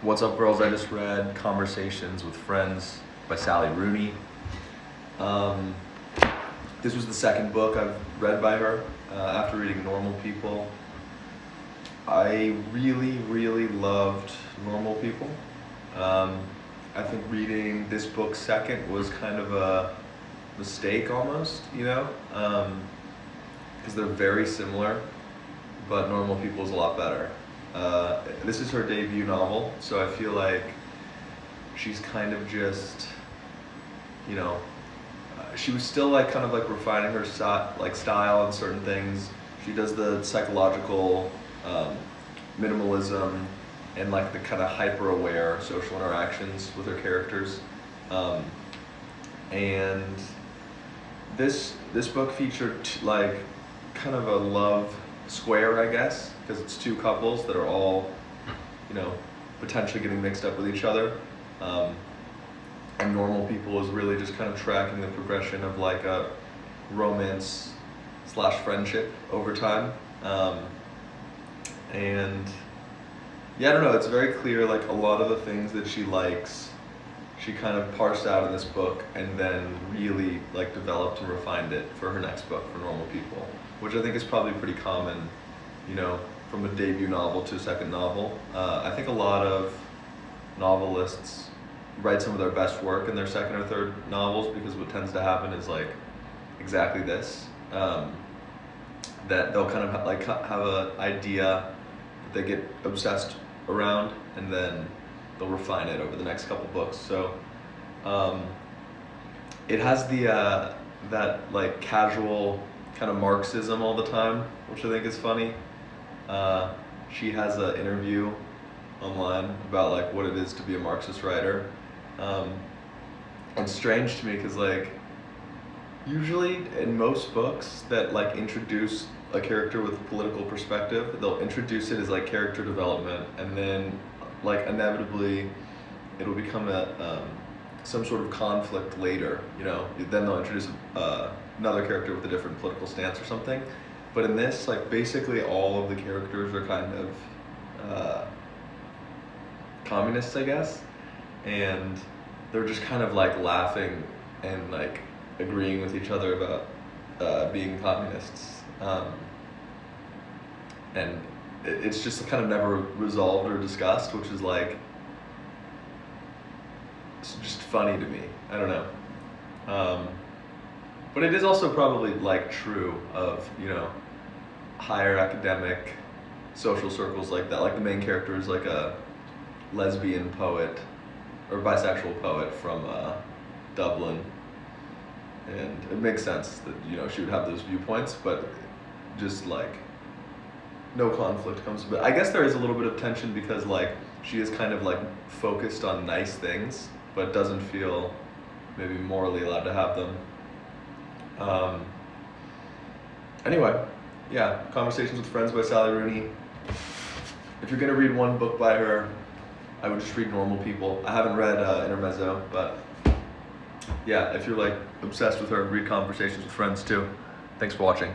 What's up, girls? I just read Conversations with Friends by Sally Rooney. This was the second book I've read by her after reading Normal People. I really loved Normal People. I think reading this book second was kind of a mistake almost, because they're very similar, but Normal People is a lot better. This is her debut novel, so I feel like she's kind of just, she was still kind of refining her style on certain things. She does the psychological minimalism and the kind of hyper-aware social interactions with her characters. And this book featured kind of a love square, I guess, because it's two couples that are all, potentially getting mixed up with each other. And Normal People is really just kind of tracking the progression of a romance / friendship over time. And yeah, I don't know, it's very clear a lot of the things that she likes, she kind of parsed out in this book and then really developed and refined it for her next book, for Normal People, which I think is probably pretty common, from a debut novel to a second novel. I think a lot of novelists write some of their best work in their second or third novels, because what tends to happen is exactly this, that they'll kind of have an idea that they get obsessed around, and then they'll refine it over the next couple books. So it has the that casual kind of Marxism all the time, which I think is funny. She has an interview online about what it is to be a Marxist writer. It's strange to me because usually in most books that introduce a character with a political perspective, they'll introduce it as character development, and then inevitably it'll become some sort of conflict later, then they'll introduce another character with a different political stance or something. But in this, basically all of the characters are kind of communists, I guess, and they're just kind of laughing and agreeing with each other about being communists, and it's just kind of never resolved or discussed, which is it's just funny to me. I don't know. But it is also probably true of higher academic social circles like that. The main character is a lesbian poet or bisexual poet from Dublin, and it makes sense that she would have those viewpoints, but just no conflict comes from it. I guess there is a little bit of tension because she is kind of focused on nice things, but doesn't feel maybe morally allowed to have them. Anyway, yeah, Conversations with Friends by Sally Rooney. If you're gonna read one book by her, I would just read Normal People. I haven't read Intermezzo, but yeah, if you're obsessed with her, read Conversations with Friends too. Thanks for watching.